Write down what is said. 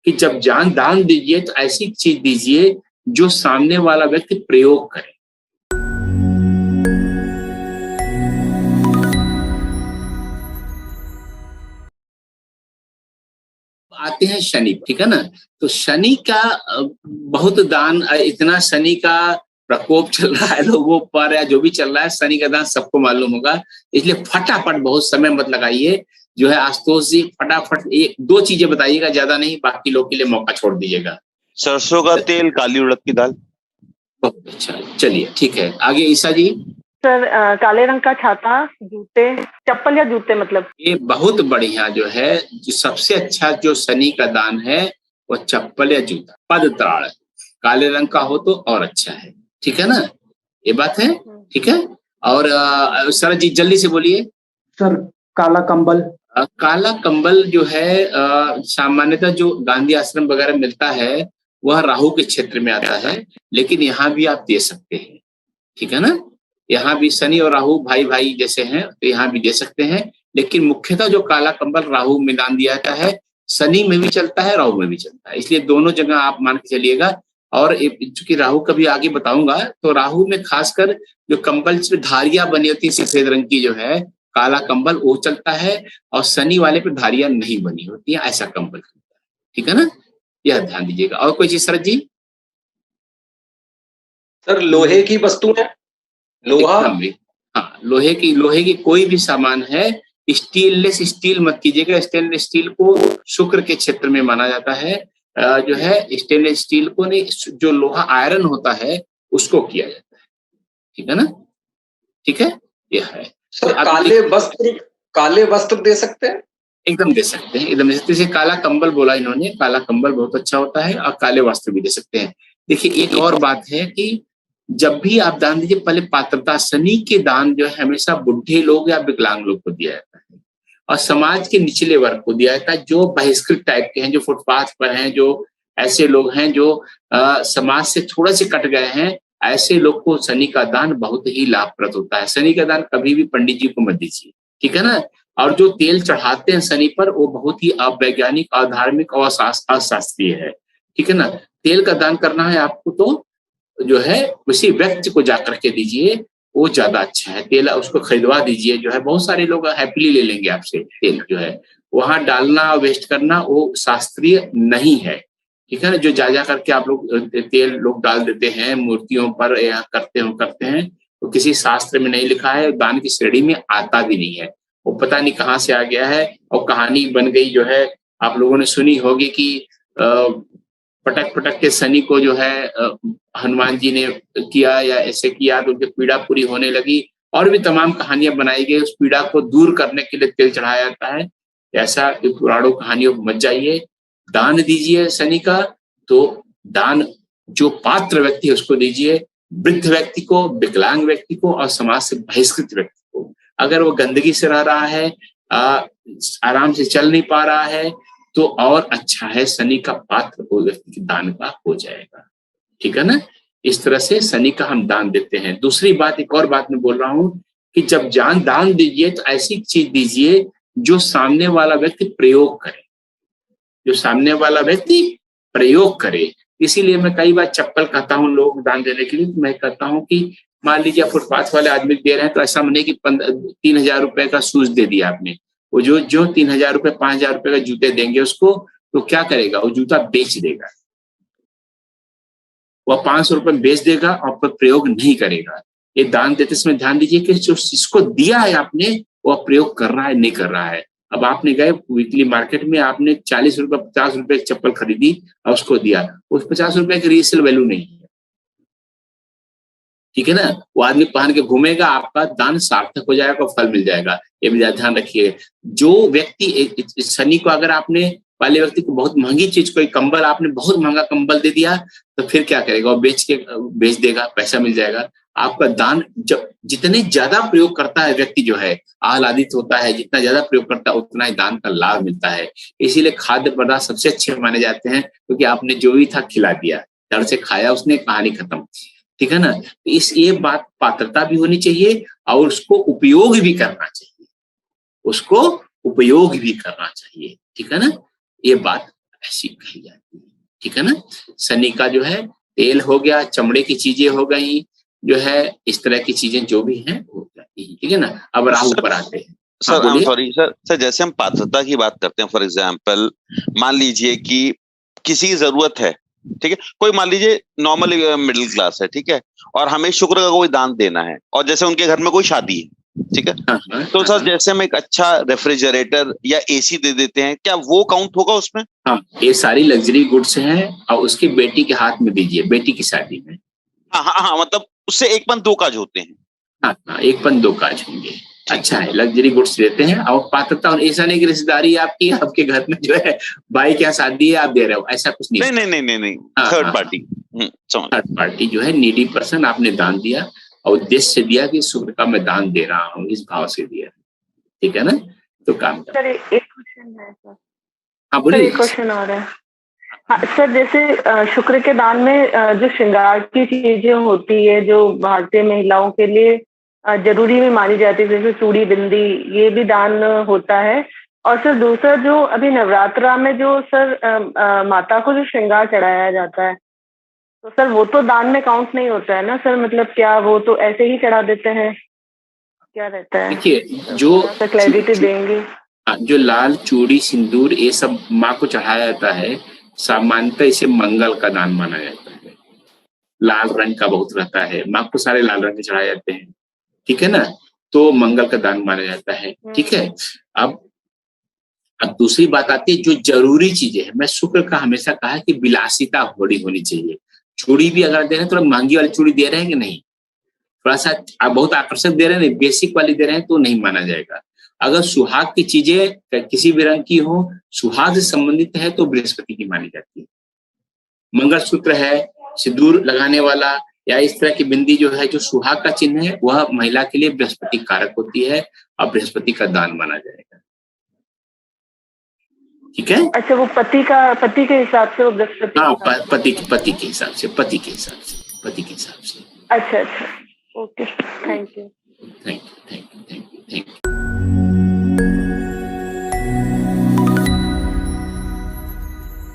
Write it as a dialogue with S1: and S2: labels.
S1: कि जब जान दान दीजिए तो ऐसी चीज दीजिए जो सामने वाला व्यक्ति प्रयोग करे। आते हैं शनि, ठीक है ना। तो शनि का बहुत दान, इतना शनि का प्रकोप चल रहा है लोगों पर या जो भी चल रहा है, शनि का दान सबको मालूम होगा। इसलिए फटाफट, बहुत समय मत लगाइए, जो है आशुतोष जी फटाफट एक दो चीजें बताइएगा, ज्यादा नहीं, बाकी लोग के लिए मौका छोड़ दीजिएगा।
S2: सरसों का तेल, काली उड़द की दाल।
S1: बहुत अच्छा, चलिए ठीक है, आगे ईसा जी।
S3: सर काले रंग का छाता, जूते, चप्पल या जूते मतलब।
S1: ये बहुत बढ़िया जो है, जो सबसे अच्छा जो शनि का दान है वो चप्पल या जूता, पद त्राण काले रंग का हो तो और अच्छा है, ठीक है ना, ये बात है, ठीक है। और सर जी जल्दी से बोलिए।
S4: सर काला कंबल।
S1: काला कंबल जो है सामान्यतः जो गांधी आश्रम वगैरह मिलता है वह राहु के क्षेत्र में आता है, लेकिन यहाँ भी आप दे सकते हैं, ठीक है ना। यहाँ भी शनि और राहु भाई भाई जैसे हैं, तो यहाँ भी दे सकते हैं, लेकिन मुख्यतः जो काला कंबल राहु में दान दिया जाता है, शनि में भी चलता है, राहु में भी चलता है, इसलिए दोनों जगह आप मान के चलिएगा। और चूंकि राहु का भी आगे बताऊंगा, तो राहु में खासकर जो कंबल में धारियां बनी होती है सफेद रंग की, जो है काला कंबल वो चलता है, और शनि वाले पे धारियां नहीं बनी होती है, ऐसा कंबल चलता है, ठीक है ना, यह ध्यान दीजिएगा। और कोई चीज शरद जी?
S5: सर लोहे की वस्तु है, लोहा।
S1: हाँ, लोहे की कोई भी सामान है, स्टीललेस स्टील मत कीजिएगा। स्टेनलेस स्टील को शुक्र के क्षेत्र में माना जाता है, जो है स्टेनलेस स्टील को नहीं, जो लोहा आयरन होता है उसको किया जाता है, ठीक है ना, ठीक है, यह है।
S5: सर काले वस्त्र दे सकते हैं?
S1: एकदम दे सकते हैं, एकदम दे सकते हैं। जैसे काला कंबल बोला इन्होंने, काला कंबल बहुत अच्छा होता है, और काले वस्त्र भी दे सकते हैं। देखिए एक और बात है कि जब भी आप दान दीजिए, पहले पात्रता, शनि के दान जो है हमेशा बुढ़े लोग या विकलांग लोग को दिया जाता है, और समाज के निचले वर्ग को दिया जाता है, जो बहिष्कृत टाइप के हैं, जो फुटपाथ पर हैं, जो ऐसे लोग हैं जो समाज से थोड़े से कट गए हैं, ऐसे लोग को शनि का दान बहुत ही लाभप्रद होता है। शनि का दान कभी भी पंडित जी को मत दीजिए, ठीक है ना। और जो तेल चढ़ाते हैं शनि पर, वो बहुत ही अवैज्ञानिक, अधार्मिक और अशास्त्रीय है, ठीक है ना। तेल का दान करना है आपको तो जो है उसी व्यक्ति को जाकर के दीजिए, वो ज्यादा अच्छा है। तेल उसको खरीदवा दीजिए, जो है बहुत सारे लोग हैप्पीली ले लेंगे आपसे तेल, जो है वहां डालना वेस्ट करना वो शास्त्रीय नहीं है, ठीक है ना। जो जा करके आप लोग तेल लोग डाल देते हैं मूर्तियों पर या करते हैं, तो किसी शास्त्र में नहीं लिखा है, दान की श्रेणी में आता भी नहीं है, वो पता नहीं कहाँ से आ गया है, और कहानी बन गई। जो है आप लोगों ने सुनी होगी कि पटक पटक के शनि को जो है हनुमान जी ने किया या ऐसे किया तो उनकी पीड़ा पूरी होने लगी, और भी तमाम कहानियां बनाई गई। उस पीड़ा को दूर करने के लिए तेल चढ़ाया जाता है। ऐसा पुराणों कहानियों को मत जाइए, दान दीजिए शनि का तो दान जो पात्र व्यक्ति है उसको दीजिए, वृद्ध व्यक्ति को, विकलांग व्यक्ति को, और समाज से बहिष्कृत व्यक्ति को। अगर वो गंदगी से रह रहा है, आराम से चल नहीं पा रहा है, तो और अच्छा है, शनि का पात्र वो व्यक्ति के दान का हो जाएगा, ठीक है ना। इस तरह से शनि का हम दान देते हैं। दूसरी बात, एक और बात मैं बोल रहा हूं कि जब दान दीजिए तो ऐसी चीज दीजिए जो सामने वाला व्यक्ति प्रयोग करे, जो सामने वाला व्यक्ति प्रयोग करे। इसीलिए मैं कई बार चप्पल कहता हूँ लोग दान देने के लिए, तो मैं कहता हूँ कि मान लीजिए फुटपाथ वाले आदमी दे रहे हैं, तो ऐसा नहीं कि 3,000 रुपए का शूज दे दिया आपने, वो जो 3,000 रुपए 5,000 रुपए का जूते देंगे उसको, तो क्या करेगा, वो जूता बेच देगा, वह 500 रुपए बेच देगा और प्रयोग नहीं करेगा। ये दान देते समय ध्यान दीजिए कि जो जिसको दिया है आपने, वह प्रयोग कर रहा है नहीं कर रहा है। अब आपने गए वीकली मार्केट में, आपने 40 रुपए 50 रुपए की चप्पल खरीदी और उसको दिया, उस 50 रुपए की रीसेल वैल्यू नहीं है, ठीक है ना। वो आदमी पहन के घूमेगा, आपका दान सार्थक हो जाएगा, फल मिल जाएगा, ये भी ध्यान रखिए। जो व्यक्ति शनि को, अगर आपने वाले व्यक्ति को बहुत महंगी चीज, कोई कंबल आपने बहुत महंगा कंबल दे दिया, तो फिर क्या करेगा, वो बेच देगा, पैसा मिल जाएगा। आपका दान जब जितने ज्यादा प्रयोग करता है व्यक्ति, जो है आह्लादित होता है, जितना ज्यादा प्रयोग करता है उतना ही दान का लाभ मिलता है। इसीलिए खाद्य पदार्थ सबसे अच्छे माने जाते हैं, क्योंकि आपने जो भी था खिला दिया, डर से खाया उसने, कहानी खत्म, ठीक है ना। ये बात पात्रता भी होनी चाहिए और उसको उपयोग भी करना चाहिए, उसको उपयोग भी करना चाहिए, ठीक है ना, ये बात ऐसी कही जाती है, ठीक है ना। शनि का जो है तेल हो गया, चमड़े की चीजें हो गई, जो है इस तरह की चीजें जो भी हैं हो जाती है, ठीक है ना। अब राहु पर आते हैं। हाँ
S2: सर,
S1: बोलिए।
S2: सॉरी सर, जैसे हम पात्रता की बात करते हैं, फॉर एग्जाम्पल मान लीजिए कि किसी की जरूरत है, ठीक है, कोई मान लीजिए नॉर्मल मिडिल क्लास है, ठीक है, और हमें शुक्र का कोई दान देना है, और जैसे उनके घर में कोई शादी है, ठीक है,
S1: हाँ हाँ
S2: तो
S1: हाँ
S2: सर
S1: हाँ।
S2: जैसे हम एक अच्छा रेफ्रिजरेटर या एसी दे देते हैं, क्या वो काउंट होगा उसमें?
S1: हाँ, ये सारी लग्जरी गुड्स हैं और उसकी बेटी के हाथ में दीजिए, बेटी की शादी में।
S2: हाँ हाँ हाँ, मतलब उससे एक पंथ दो काज होते हैं।
S1: हाँ हाँ, एक पन दो काज होंगे।
S2: ठीक
S1: अच्छा है, लग्जरी गुड्स देते हैं। और पात्रता, और ऐसा नहीं कि रिश्तेदारी आपकी, आपके घर में जो है भाई के यहाँ शादी है आप दे रहे हो, ऐसा कुछ नहीं
S2: नहीं
S1: होता।
S2: नहीं नहीं नहीं नहीं,
S1: हाँ
S2: थर्ड
S1: हाँ,
S2: पार्टी। समझ।
S1: थर्ड पार्टी जो है, नीडी पर्सन, आपने दान दिया और उद्देश्य से दिया कि शुक्र का मैं दान दे रहा हूँ, इस भाव से दिया, ठीक है ना, तो काम कर।
S3: सर एक क्वेश्चन है सर।
S1: हाँ
S3: सर
S1: बोलिए।
S3: एक क्वेश्चन और है। हाँ सर, जैसे शुक्र के दान में जो श्रृंगार की चीजें होती है जो भारतीय महिलाओं के लिए जरूरी में मानी जाती है, जैसे चूड़ी बिंदी, ये भी दान होता है। और सर दूसरा, जो अभी नवरात्रा में जो सर माता को जो श्रृंगार चढ़ाया जाता है, तो सर वो तो दान में काउंट नहीं होता है ना सर? मतलब क्या वो तो ऐसे ही चढ़ा देते हैं, क्या रहता है?
S1: देखिए, जो
S3: थोड़ा सा क्लैरिटी देंगे?
S1: जो लाल चूड़ी सिंदूर ये सब माँ को चढ़ाया जाता है, सामान्यतः इसे मंगल का दान माना जाता है। लाल रंग का बहुत रहता है, माँ को सारे लाल रंग के चढ़ाए जाते हैं, ठीक है ना, तो मंगल का दान माना जाता है, ठीक है। अब दूसरी बात आती है जो जरूरी चीजें हैं। मैं शुक्र का हमेशा कहा है कि विलासिता बड़ी होनी चाहिए। चूड़ी भी अगर दे रहे हैं, थोड़ा महंगी वाली चूड़ी दे रहे हैं कि नहीं, थोड़ा सा आप बहुत आकर्षक दे रहे हैं, नहीं बेसिक वाली दे रहे हैं, तो नहीं माना जाएगा। अगर सुहाग की चीजें किसी भी रंग की हो, सुहाग से संबंधित है, तो बृहस्पति की मानी जाती है। मंगलसूत्र है, सिंदूर लगाने वाला, या इस तरह की बिंदी जो है, जो सुहाग का चिन्ह है, वह महिला के लिए बृहस्पति कारक होती है और बृहस्पति का दान माना जाएगा, ठीक है।
S3: अच्छा, वो पति के हिसाब से वो बृहस्पति?
S1: हाँ, पति के हिसाब से, पति के हिसाब से।
S3: अच्छा अच्छा, okay, thank you.
S1: Thank you.